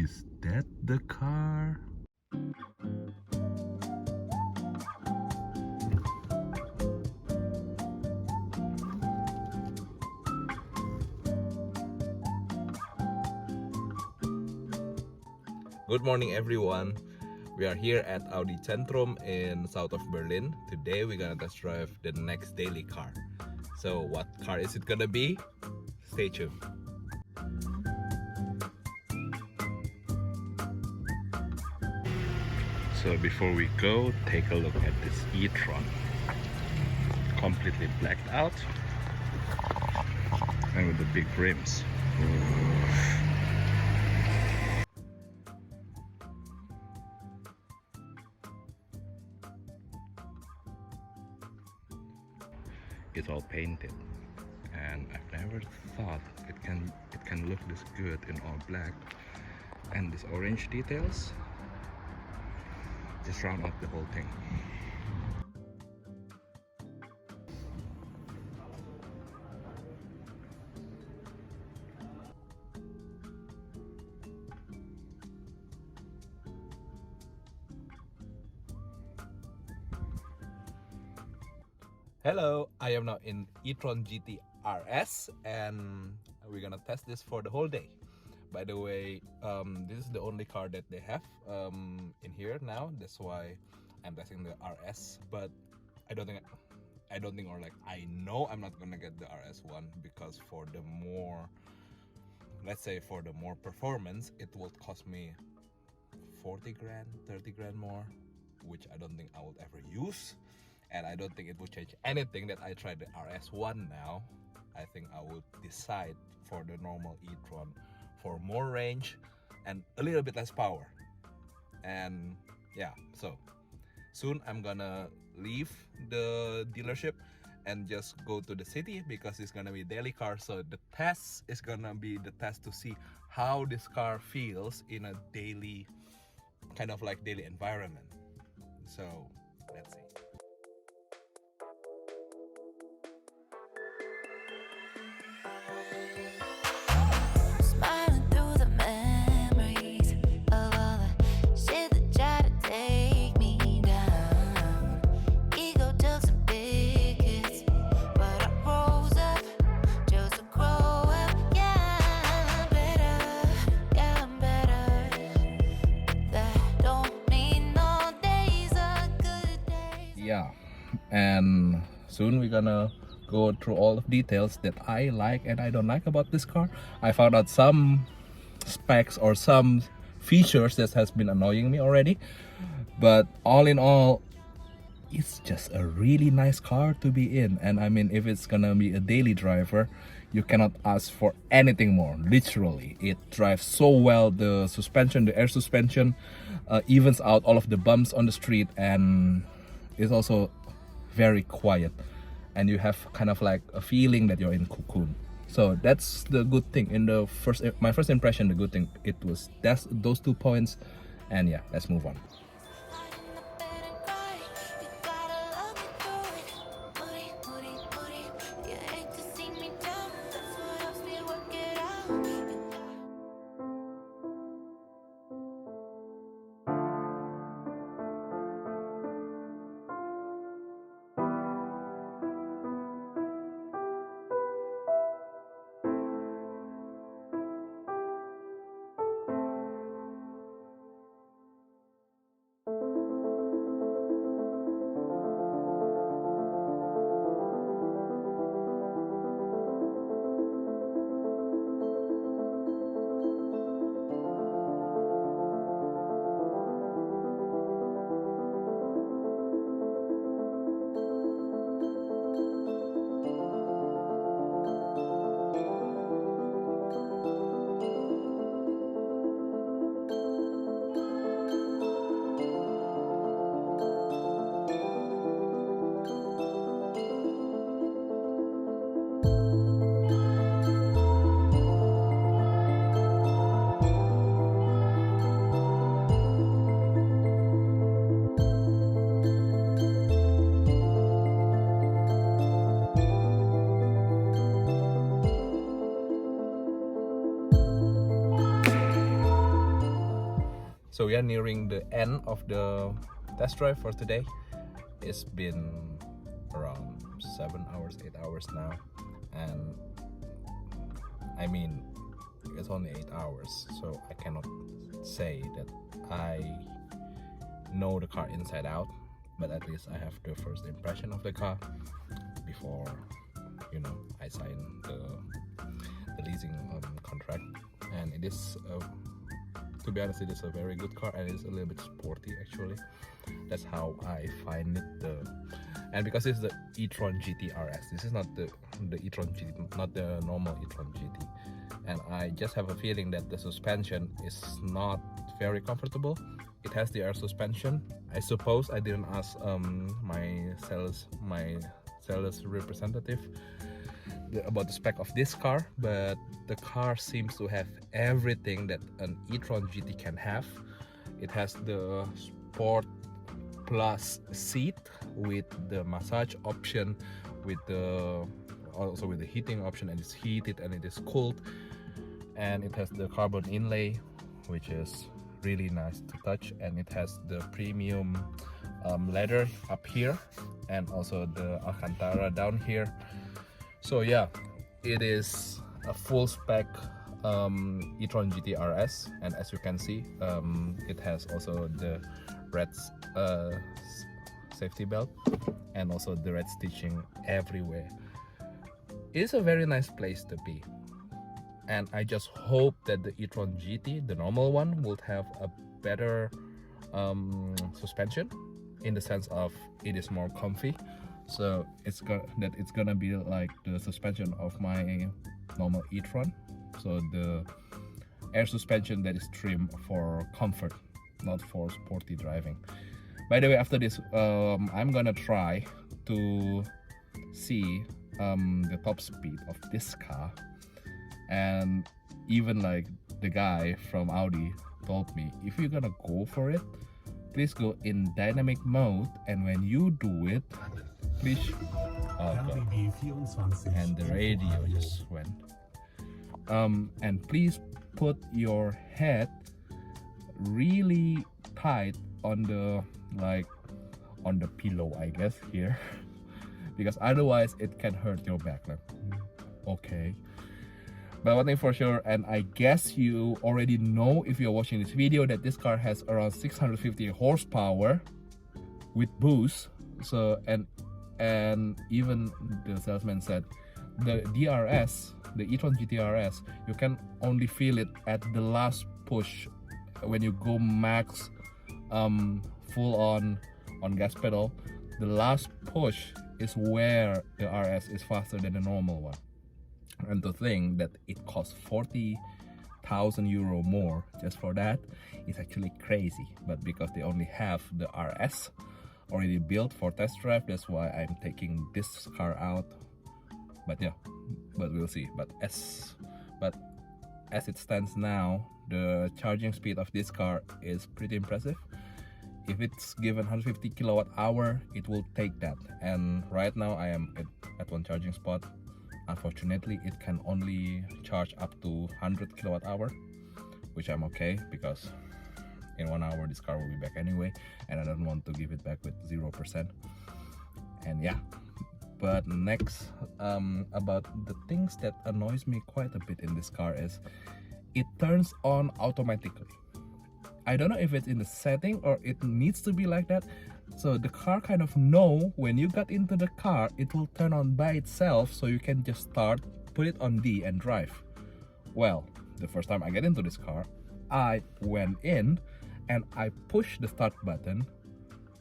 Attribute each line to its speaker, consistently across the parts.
Speaker 1: Is that the car? Good morning everyone. We are here at Audi Centrum in south of Berlin. Today we're gonna test drive the next daily car. So what car is it gonna be? Stay tuned. So before we go, take a look at this E-Tron. Completely blacked out and with the big rims. It's all painted, and I've never thought it can look this good in all black. And these orange details just round up the whole thing. Hello, I am now in E-Tron GT RS and we're gonna test this for the whole day. By the way, this is the only car that they have in here now. That's why I'm testing the RS. But I don't think, or like I know I'm not gonna get the RS one because for the more, let's say for the more performance, it will cost me 40 grand, 30 grand more, which I don't think I will ever use. And I don't think it will change anything that I tried the RS1 now. I think I would decide for the normal E-Tron for more range and a little bit less power. And yeah, so soon I'm gonna leave the dealership and just go to the city because it's gonna be a daily car. So the test is gonna be the test to see how this car feels in a daily, kind of like daily environment. So let's see. Yeah, and soon we're gonna go through all the details that I like and I don't like about this car. I found out some specs or some features that has been annoying me already, but all in all, it's just a really nice car to be in. And I mean, if it's gonna be a daily driver, you cannot ask for anything more. Literally, it drives so well. The suspension, the air suspension, evens out all of the bumps on the street, and it's also very quiet, and you have kind of like a feeling that you're in cocoon. So that's the good thing. In the my first impression, the good thing, it was those 2 points. And yeah, let's move on. So we are nearing the end of the test drive for today. It's been around 7 hours, 8 hours now, and I mean it's only 8 hours, so I cannot say that I know the car inside out, but at least I have the first impression of the car before, you know, I sign the leasing contract. And it is to be honest, it is a very good car, and it's a little bit sporty actually. That's how I find it. And because it's the E-Tron GT RS, this is not the E-Tron GT, not the normal E-Tron GT. And I just have a feeling that the suspension is not very comfortable. It has the air suspension. I suppose I didn't ask my sales representative about the spec of this car, but the car seems to have everything that an E-Tron GT can have. It has the Sport Plus seat with the massage option, with the also with the heating option, and it's heated and it is cooled, and it has the carbon inlay, which is really nice to touch, and it has the premium leather up here and also the Alcantara down here. So yeah, it is a full spec E-Tron GT RS, and as you can see, it has also the red safety belt and also the red stitching everywhere. It is a very nice place to be, and I just hope that the E-Tron GT, the normal one, will have a better suspension, in the sense of it is more comfy. So it's gonna be like the suspension of my normal E-Tron. So the air suspension that is trimmed for comfort, not for sporty driving. By the way, after this, I'm gonna try to see the top speed of this car, and even like the guy from Audi told me, if you're gonna go for it, please go in dynamic mode, and when you do it, please and the radio just went. And please put your head really tight on the pillow, I guess, here, because otherwise it can hurt your back. Like, okay. But one thing for sure, and I guess you already know if you're watching this video, that this car has around 650 horsepower with boost. So and even the salesman said the DRS, the E-Tron GT RS, you can only feel it at the last push when you go max full on gas pedal. The last push is where the RS is faster than the normal one. And to think that it costs 40,000 euro more just for that is actually crazy. But because they only have the RS already built for test drive, that's why I'm taking this car out. But yeah, but we'll see. But as it stands now, the charging speed of this car is pretty impressive. If it's given 150 kilowatt hour, it will take that. And right now I am at one charging spot. Unfortunately, it can only charge up to 100 kilowatt hour, which I'm okay, because in 1 hour this car will be back anyway, and I don't want to give it back with 0%. And yeah, but next, about the things that annoys me quite a bit in this car is it turns on automatically. I don't know if it's in the setting or it needs to be like that. So the car kind of know when you got into the car, it will turn on by itself, so you can just start, put it on D and drive. Well, the first time I get into this car, I went in and I pushed the start button,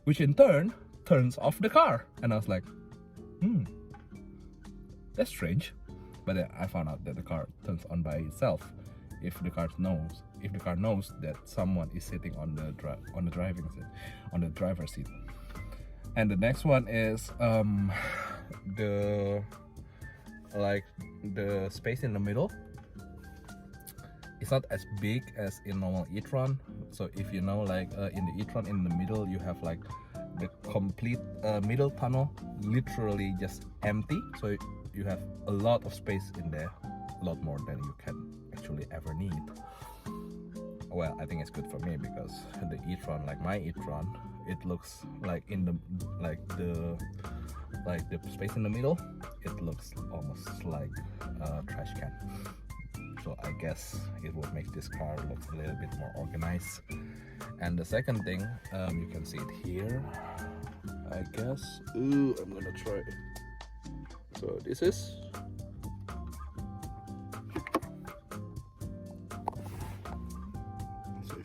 Speaker 1: which in turn turns off the car. And I was like, that's strange. But then I found out that the car turns on by itself if the car knows that someone is sitting on the driving seat, on the driver's seat. And the next one is the space in the middle. It's not as big as in normal E-Tron. So if you know, like in the E-Tron, in the middle you have like the complete middle tunnel, literally just empty. So you have a lot of space in there, a lot more than you can actually ever need. Well, I think it's good for me because the e-tron, like my e-tron, it looks like in the space in the middle, it looks almost like a trash can. So I guess it would make this car look a little bit more organized. And the second thing, you can see it here, I guess. Ooh, I'm gonna try it. So this is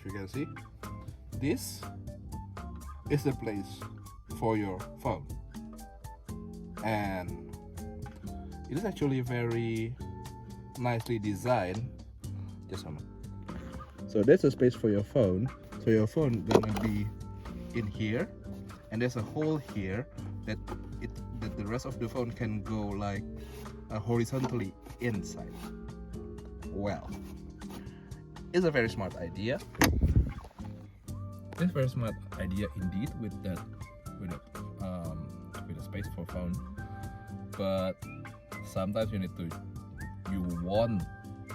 Speaker 1: you can see, this is the place for your phone, and it is actually very nicely designed. Just a moment. So there's a space for your phone, so your phone gonna be in here, and there's a hole here that the rest of the phone can go like horizontally inside. Well, it's a very smart idea. It's a very smart idea indeed with a space for phone. But sometimes you want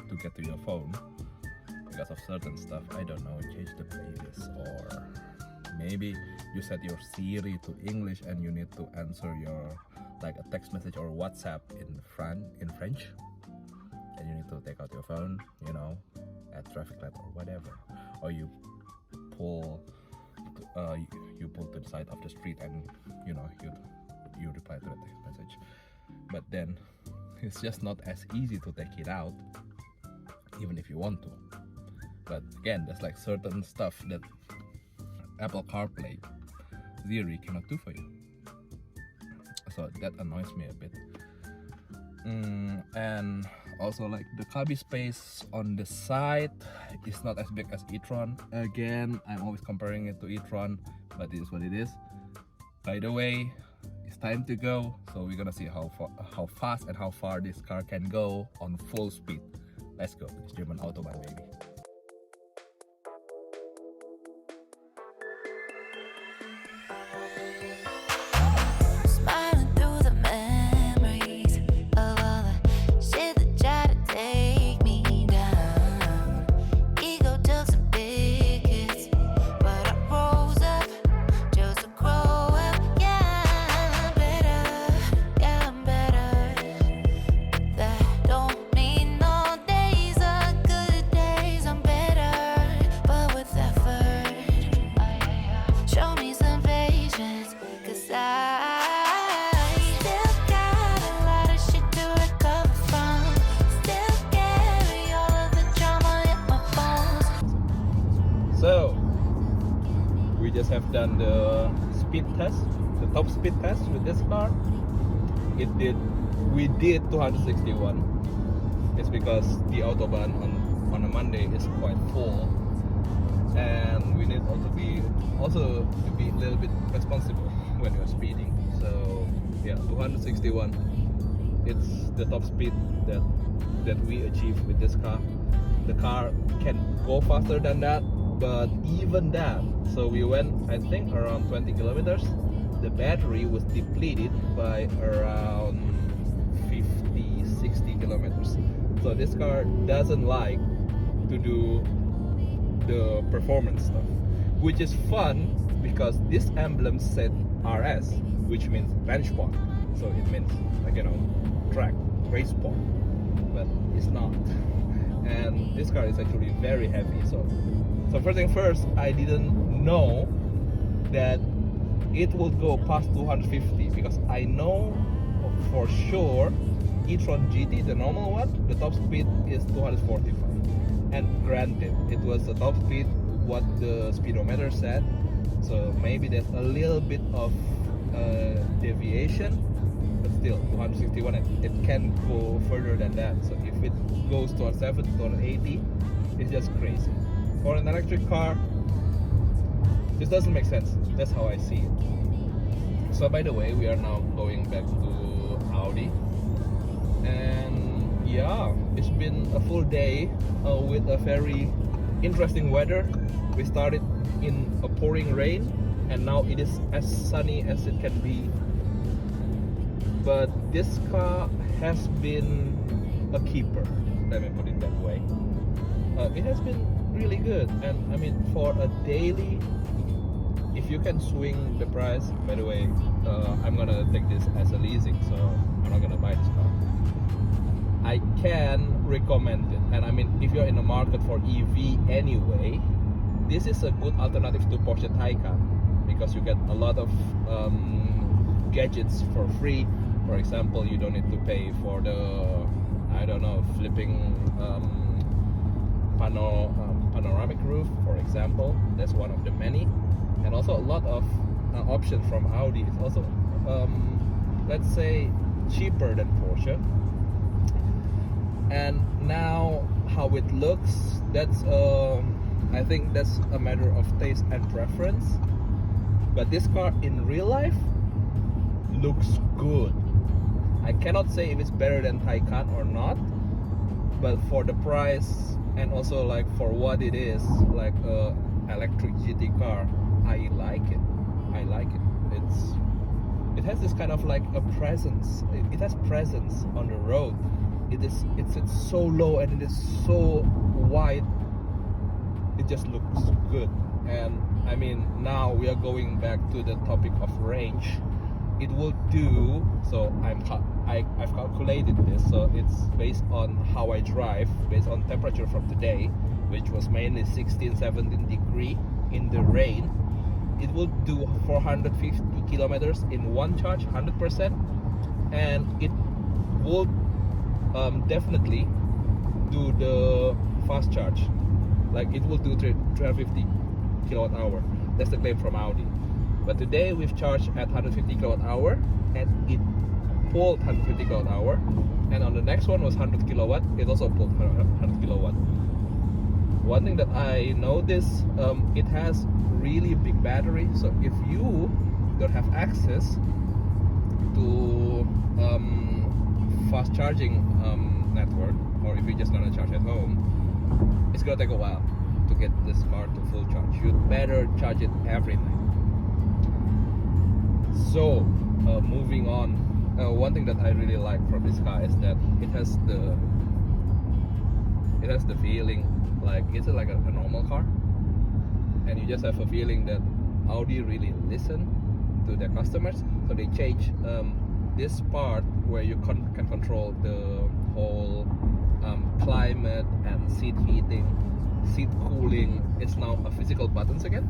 Speaker 1: to get to your phone because of certain stuff. I don't know, change the playlist, or maybe you set your Siri to English and you need to answer your like a text message or WhatsApp in French, and you need to take out your phone, you know, at traffic light or whatever, or you pull to the side of the street and you reply to the text message. But then it's just not as easy to take it out, even if you want to. But again, there's like certain stuff that Apple CarPlay Siri cannot do for you, so that annoys me a bit. And also, like, the cubby space on the side is not as big as e-tron. Again, I'm always comparing it to e-tron, but it is what it is. By the way, it's time to go, so we're gonna see how fast and how far this car can go on full speed. Let's go. It's German Autobahn, baby. So we just have done the speed test, the top speed test with this car. We did 261. It's because the Autobahn on a Monday is quite full, and we need also to be a little bit responsible when you're speeding. So yeah, 261. It's the top speed that we achieved with this car. The car can go faster than that, but even that, so we went, I think, around 20 kilometers. The battery was depleted by around 50-60 kilometers. So this car doesn't like to do the performance stuff, which is fun because this emblem said RS, which means range sport. So it means, like, you know, track, race sport, but it's not. And this car is actually very heavy. So first thing first, I didn't know that it will go past 250, because I know for sure e-tron GT, the normal one, the top speed is 245. And granted, it was the top speed what the speedometer said, so maybe there's a little bit of deviation, but still 261, it can go further than that. So if it goes to 70, 280, it's just crazy. For an electric car, this doesn't make sense. That's how I see it. So by the way, we are now going back to Audi, and yeah, it's been a full day with a very interesting weather. We started in a pouring rain, and now it is as sunny as it can be. But this car has been a keeper, let me put it that way. It has been really good. And I mean, for a daily, if you can swing the price, by the way, I'm gonna take this as a leasing, so I'm not gonna buy this car. I can recommend it. And I mean, if you're in the market for EV anyway, this is a good alternative to Porsche Taycan, because you get a lot of gadgets for free. For example, you don't need to pay for the, I don't know, flipping panoramic roof, for example. That's one of the many. And also a lot of options from Audi. It's also, let's say, cheaper than Porsche. And now how it looks, that's I think that's a matter of taste and preference. But this car in real life looks good. I cannot say if it's better than Taycan or not, but for the price and also like for what it is, like a electric GT car, I like it. I like it. It has this kind of like a presence. It has presence on the road. It's so low and it is so wide. It just looks good. And I mean, now we are going back to the topic of range. It will do, so I've calculated this, so it's based on how I drive, based on temperature from today, which was mainly 16-17 degree in the rain. It will do 450 kilometers in one charge, 100%, and it will definitely do the fast charge. Like it will do 350 kilowatt hour. That's the claim from Audi. But today we've charged at 150 kilowatt hour, and it pulled 150 kilowatt hour. And on the next one was 100 kilowatt. It also pulled 100 kilowatt. One thing that I noticed, it has really big battery. So if you don't have access to fast charging network, or if you're just gonna charge at home, it's gonna take a while to get this car to full charge. You'd better charge it every night. So moving on, one thing that I really like from this car is that it has the feeling like it's like a normal car, and you just have a feeling that Audi really listen to their customers. So they change this part where you can control the whole climate and seat heating, seat cooling. It's now a physical buttons again.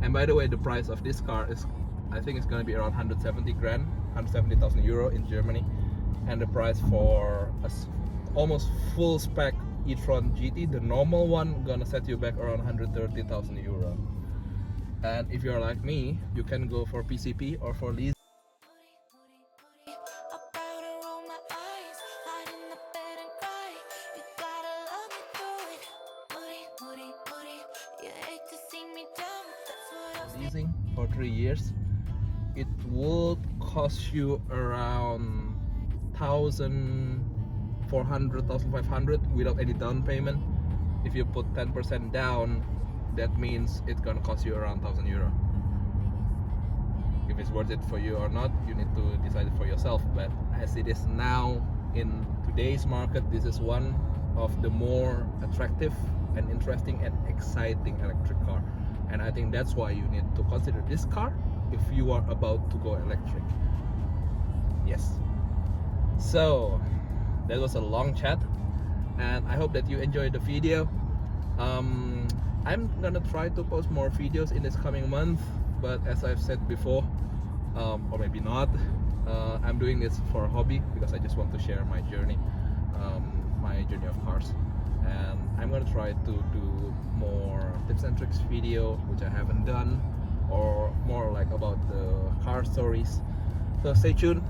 Speaker 1: And by the way, the price of this car is, I think it's gonna be around 170 grand, 170,000 euro in Germany. And the price for a almost full spec E-Tron GT, the normal one, gonna set you back around 130,000 euro. And if you're like me, you can go for PCP or for lease. Leasing for 3 years, it would cost you around 1,400, 1,500 without any down payment. If you put 10% down, that means it's gonna cost you around 1,000 euro. If it's worth it for you or not, you need to decide it for yourself. But as it is now in today's market, this is one of the more attractive and interesting and exciting electric car. And I think that's why you need to consider this car if you are about to go electric. Yes. So that was a long chat, and I hope that you enjoyed the video. I'm gonna try to post more videos in this coming month, but as I've said before, or maybe not, I'm doing this for a hobby because I just want to share my journey, of cars. And I'm gonna try to do more tips and tricks video, which I haven't done, or more like about the car stories. So stay tuned,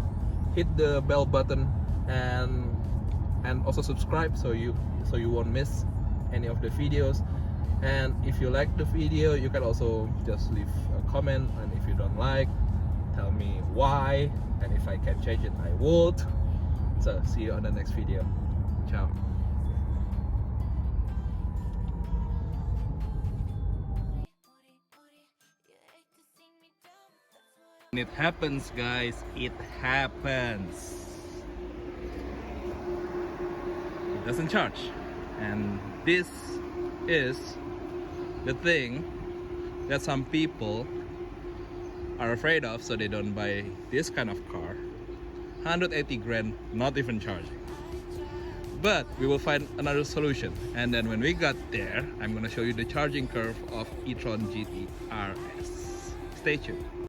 Speaker 1: hit the bell button, and also subscribe so you won't miss any of the videos. And if you like the video, you can also just leave a comment, and if you don't like, tell me why, and if I can change it, I would. So see you on the next video. Ciao. It happens, guys. It happens. It doesn't charge, and this is the thing that some people are afraid of, so they don't buy this kind of car. 180 grand, not even charging. But we will find another solution, and then when we got there, I'm gonna show you the charging curve of E-Tron GT RS. Stay tuned.